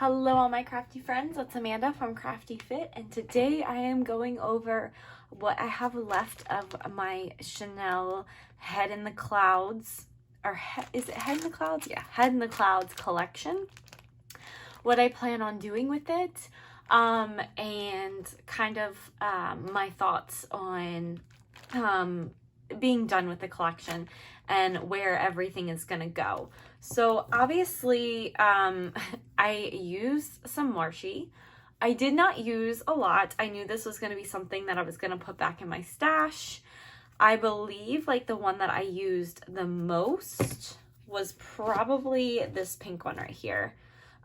Hello all my crafty friends, it's Amanda from Crafty Fit, and today I am going over what I have left of my Chanel Head in the Clouds, or is it Head in the Clouds? Yeah, Head in the Clouds collection. What I plan on doing with it, and kind of my thoughts on being done with the collection and where everything is going to go. So obviously, I used some Marshie. I did not use a lot. I knew this was going to be something that I was going to put back in my stash. I believe like the one that I used the most was probably this pink one right here,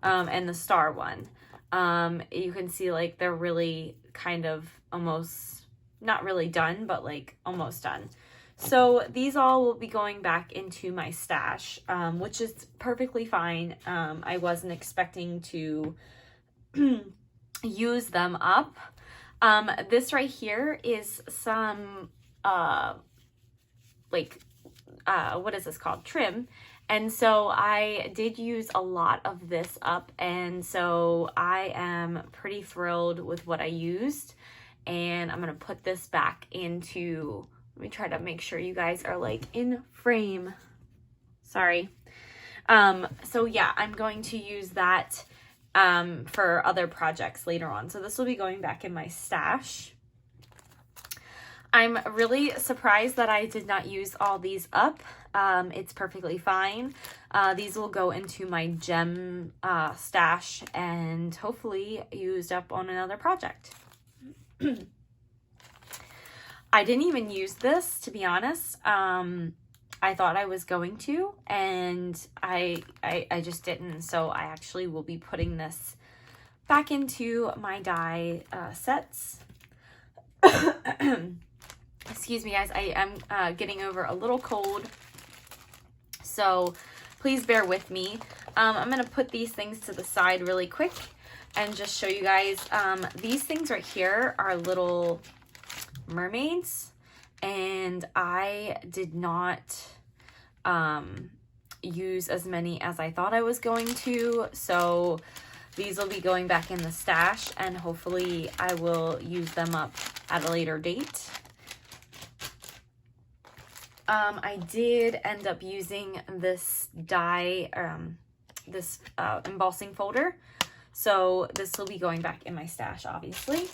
and the star one. You can see like they're really kind of almost, not really done, but like almost done. So these all will be going back into my stash, which is perfectly fine. I wasn't expecting to use them up. This right here is some, what is this called? Trim. And so I did use a lot of this up. And so I am pretty thrilled with what I used. And I'm going to put this back into... Let me try to make sure you guys are like in frame. Sorry. So yeah, I'm going to use that for other projects later on. So this will be going back in my stash. I'm really surprised that I did not use all these up. It's perfectly fine. These will go into my gem stash and hopefully used up on another project. I didn't even use this, to be honest. I thought I was going to, and I just didn't. So I actually will be putting this back into my die sets. Excuse me, guys. I am getting over a little cold, so please bear with me. I'm going to put these things to the side really quick and just show you guys. These things right here are little mermaids, and I did not use as many as I thought I was going to, so these will be going back in the stash, and hopefully I will use them up at a later date. I did end up using this die, this embossing folder, so this will be going back in my stash, obviously.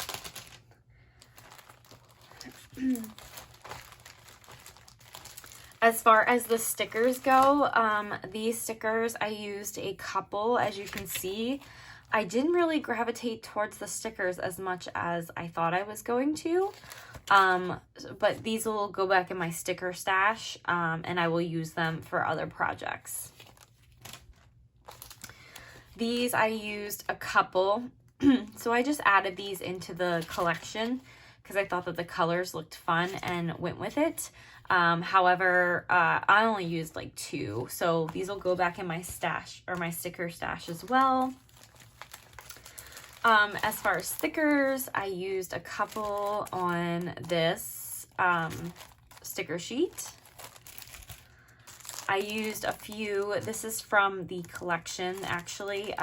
As far as the stickers go, these stickers, I used a couple. As you can see, I didn't really gravitate towards the stickers as much as I thought I was going to. But these will go back in my sticker stash, and I will use them for other projects. These I used a couple, so I just added these into the collection because I thought that the colors looked fun and went with it. However, I only used like 2, so these will go back in my stash, or my sticker stash as well. As far as stickers, I used a couple on this sticker sheet. I used a few. This is from the collection, actually.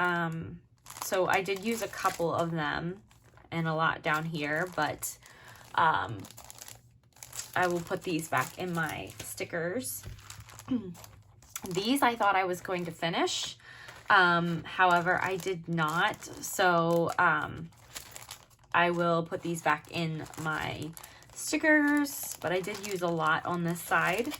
So I did use a couple of them and a lot down here, but I will put these back in my stickers. These I thought I was going to finish. However, I did not. So I will put these back in my stickers, but I did use a lot on this side.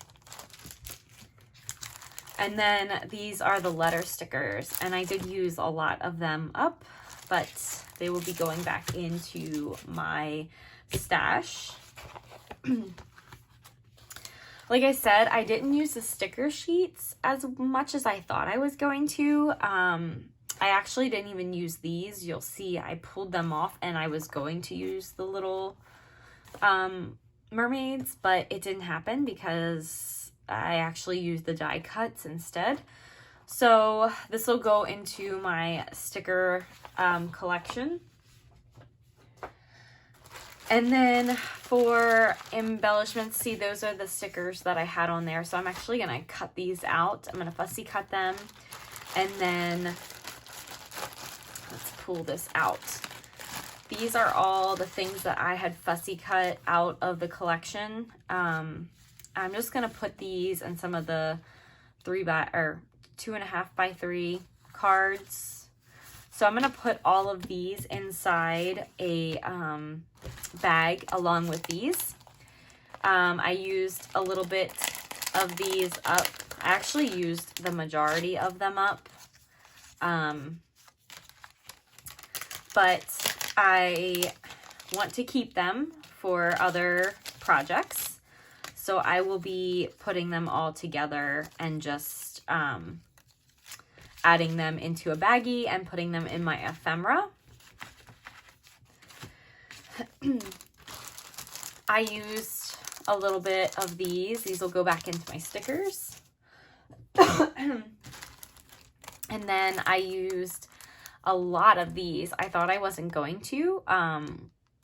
And then these are the letter stickers, and I did use a lot of them up, but they will be going back into my stash. Like I said, I didn't use the sticker sheets as much as I thought I was going to. I actually didn't even use these. You'll see I pulled them off, and I was going to use the little mermaids, but it didn't happen because I actually used the die cuts instead. So this will go into my sticker collection. And then for embellishments, see, those are the stickers that I had on there. So I'm actually going to cut these out. I'm going to fussy cut them. And then pull this out. These are all the things that I had fussy cut out of the collection. I'm just gonna put these in some of the 2.5 by 3 cards. So I'm gonna put all of these inside a bag along with these. I used a little bit of these up. I actually used the majority of them up. But I want to keep them for other projects. So I will be putting them all together and just adding them into a baggie and putting them in my ephemera. I used a little bit of these. These will go back into my stickers. And then I used a lot of these. I thought I wasn't going to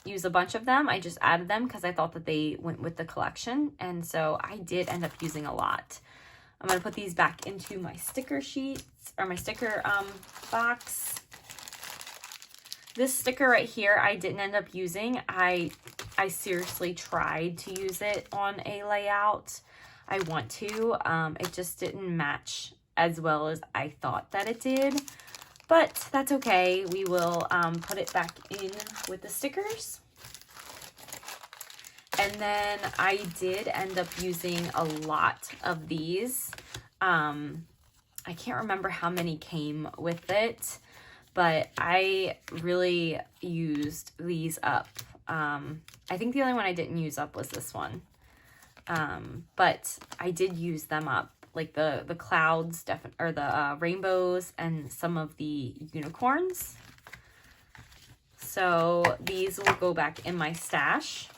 use a bunch of them. I just added them because I thought that they went with the collection. And so I did end up using a lot. I'm going to put these back into my sticker sheets or my sticker box. This sticker right here, I didn't end up using. I seriously tried to use it on a layout. I want to. It just didn't match as well as I thought that it did. But that's okay. We will put it back in with the stickers. And then I did end up using a lot of these. I can't remember how many came with it, but I really used these up. I think the only one I didn't use up was this one. But I did use them up, like the clouds, or the rainbows, and some of the unicorns. So these will go back in my stash.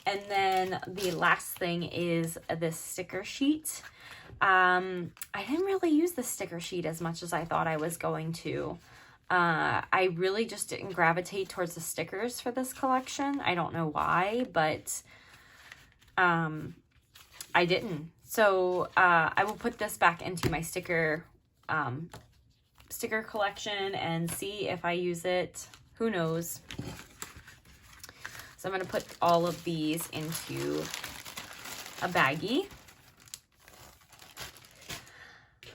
And then the last thing is this sticker sheet. I didn't really use the sticker sheet as much as I thought I was going to. I really just didn't gravitate towards the stickers for this collection. I don't know why, but I didn't. So I will put this back into my sticker collection and see if I use it. Who knows? So I'm going to put all of these into a baggie.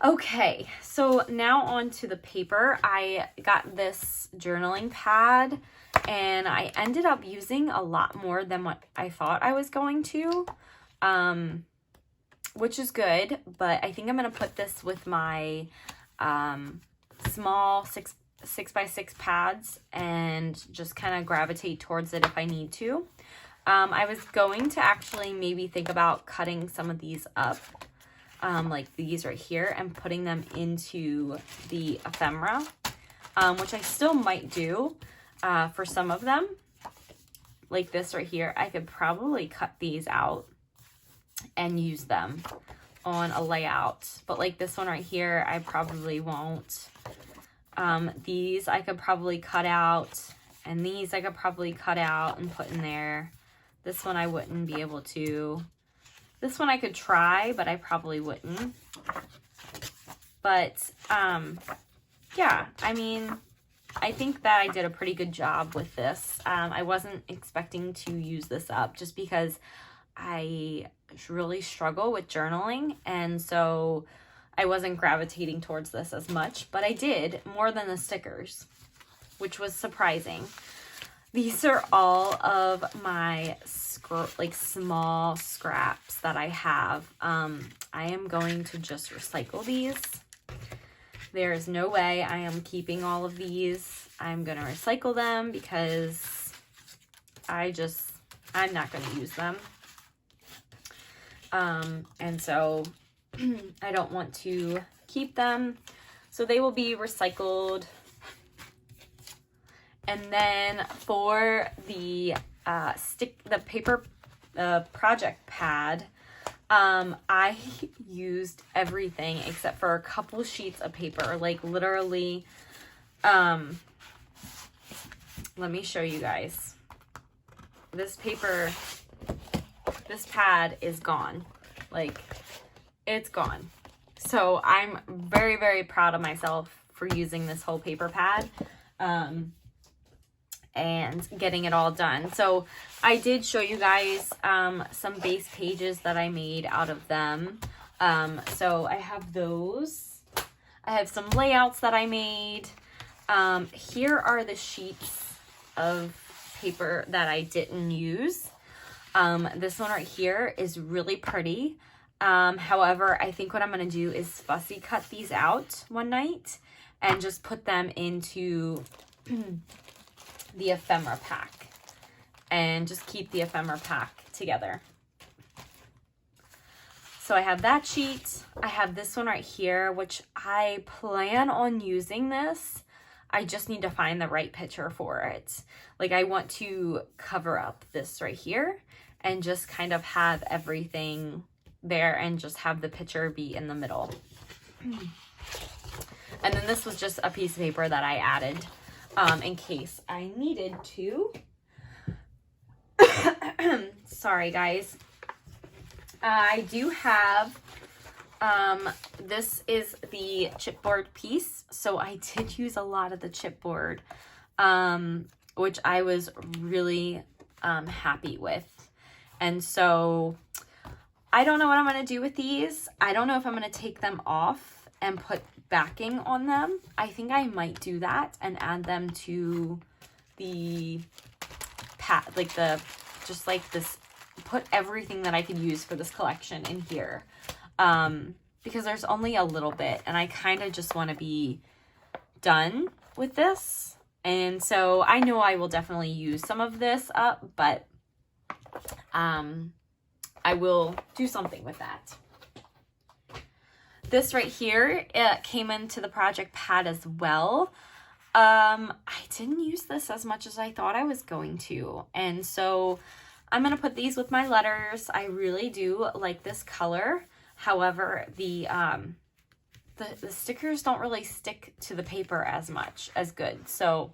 Okay, so now on to the paper. I got this journaling pad and I ended up using a lot more than what I thought I was going to, which is good, but I think I'm going to put this with my small 6x6 pads and just kind of gravitate towards it if I need to. I was going to actually maybe think about cutting some of these up, like these right here, and putting them into the ephemera, which I still might do for some of them. Like this right here, I could probably cut these out and use them on a layout, but like this one right here, I probably won't. These I could probably cut out, and these I could probably cut out and put in there. This one I wouldn't be able to. This one I could try, but I probably wouldn't. But, yeah, I mean, I think that I did a pretty good job with this. I wasn't expecting to use this up just because I really struggle with journaling, and so I wasn't gravitating towards this as much, but I did more than the stickers, which was surprising. These are all of my small scraps that I have. I am going to just recycle these. There is no way I am keeping all of these. I'm going to recycle them because I'm not going to use them. And so I don't want to keep them. So they will be recycled. And then for the paper project pad, I used everything except for a couple sheets of paper, like literally, let me show you guys. This pad is gone. Like, it's gone. So I'm very, very proud of myself for using this whole paper pad and getting it all done. So I did show you guys some base pages that I made out of them. So I have those. I have some layouts that I made. Here are the sheets of paper that I didn't use. This one right here is really pretty. However, I think what I'm going to do is fussy cut these out one night and just put them into the ephemera pack and just keep the ephemera pack together. So I have that sheet. I have this one right here, which I plan on using this. I just need to find the right picture for it. Like, I want to cover up this right here and just kind of have everything there and just have the picture be in the middle. And then this was just a piece of paper that I added in case I needed to. Sorry, guys. I do have, this is the chipboard piece. So I did use a lot of the chipboard, which I was really happy with. And so I don't know what I'm going to do with these. I don't know if I'm going to take them off and put backing on them. I think I might do that and add them to the just like this, put everything that I could use for this collection in here. Because there's only a little bit and I kind of just want to be done with this. And so I know I will definitely use some of this up, but I will do something with that. This right here, it came into the project pad as well. I didn't use this as much as I thought I was going to. And so I'm going to put these with my letters. I really do like this color. However, the stickers don't really stick to the paper as good. So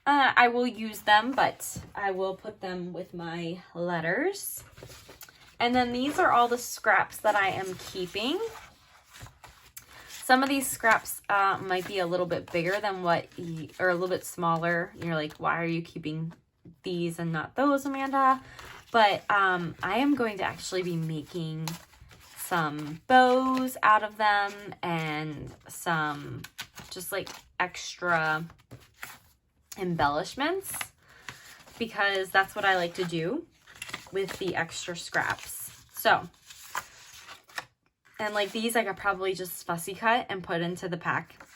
I will use them, but I will put them with my letters. And then these are all the scraps that I am keeping. Some of these scraps might be a little bit bigger than or a little bit smaller. You're like, why are you keeping these and not those, Amanda? But I am going to actually be making some bows out of them and some just like extra embellishments, because that's what I like to do with the extra scraps. So, and like these I could probably just fussy cut and put into the pack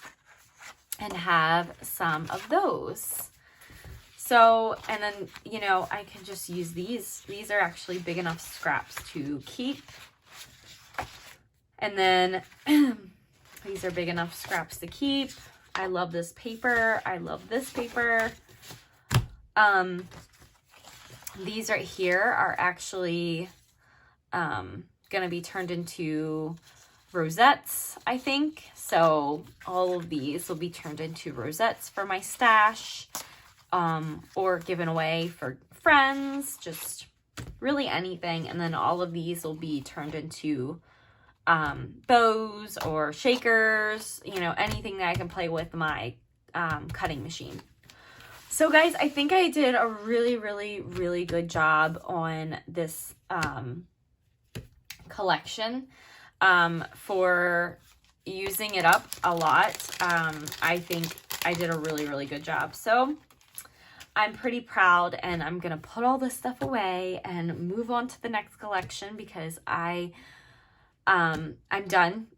and have some of those. So, and then, you know, I can just use these. These are actually big enough scraps to keep. And then these are big enough scraps to keep. I love this paper. I love this paper. These right here are actually gonna be turned into rosettes, I think. So all of these will be turned into rosettes for my stash, or given away for friends, just really anything. And then all of these will be turned into bows or shakers, you know, anything that I can play with my cutting machine. So guys, I think I did a really, really, really good job on this collection for using it up a lot. I think I did a really, really good job. So I'm pretty proud, and I'm going to put all this stuff away and move on to the next collection because I'm done.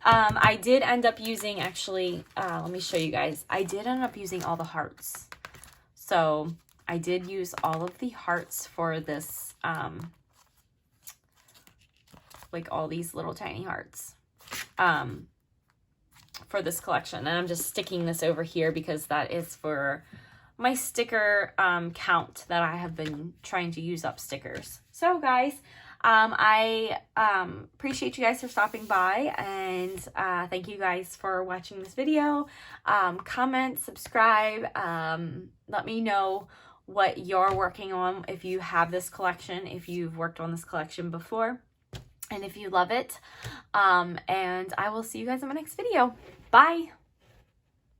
I did end up using, actually, let me show you guys. I did end up using all the hearts. So I did use all of the hearts for this, like all these little tiny hearts, for this collection. And I'm just sticking this over here because that is for my sticker count that I have been trying to use up stickers. So guys, I appreciate you guys for stopping by, and thank you guys for watching this video. Comment, subscribe, let me know what you're working on, if you have this collection, if you've worked on this collection before. and if you love it. And I will see you guys in my next video. Bye!